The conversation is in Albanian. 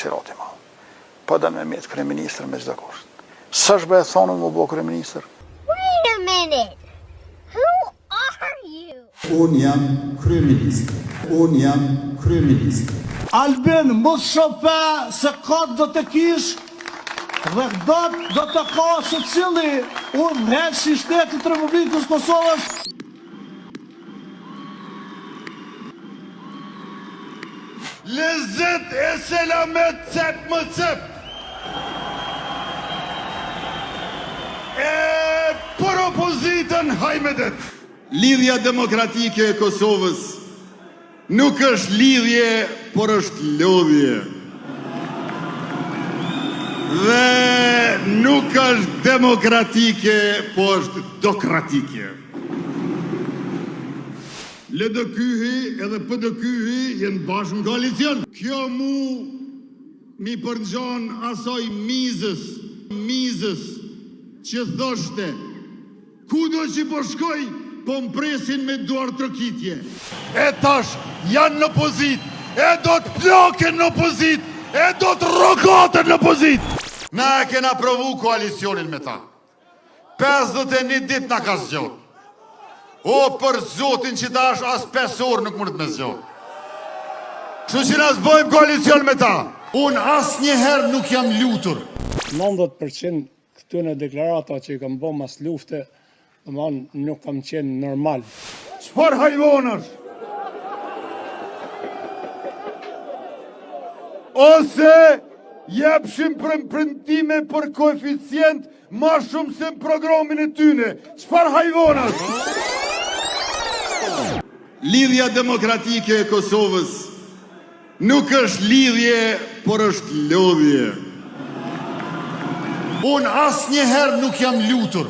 dëshirati ma. Pa da me metë kryeministër me çdo kusht. Sa është bëhe thonë më bo kryeministër? Wait a minute. Who are you? Unë jam kryeministër. Unë jam kryeministër. Albin, mos shope se katë do të kish dhe do të ka se cili unë heq si shtetit të Republikës Kosovës. Lezzet e selamet cep më cep. Për opozitën hajmedet. Lidhja demokratike e Kosovës nuk është lidhje, por është lodhje. Dhe nuk është demokratike, po është dokratike. LDK-hi edhe PDK-hi jenë bashkë në koalicion. Kjo mu mi përngjon asoj mizës që thoshte, kudo që po shkoj, po mpresin me duar trokitje. E tash janë në opozit, e do të ploken në opozit, e do të rokoten në opozit. Na e kena provu koalicionin me ta. 51 dit na ka zgjot. O, për zotin që ta është as 5 orë nuk mundet me zgjot. Kështu që na zbojmë koalicion me ta. Unë as njëherë nuk jam lutur. 90% këtyne deklarata që i kam bo mas lufte, nuk kam qenë normal. Çfarë hajvonash? Ose jepshim premtime për koeficient ma shumë se në programin e tyne. Çfarë hajvonash? Lidhja demokratike e Kosovës nuk është lidhje, por është lodhje. Unë as njëherë nuk jam lutur.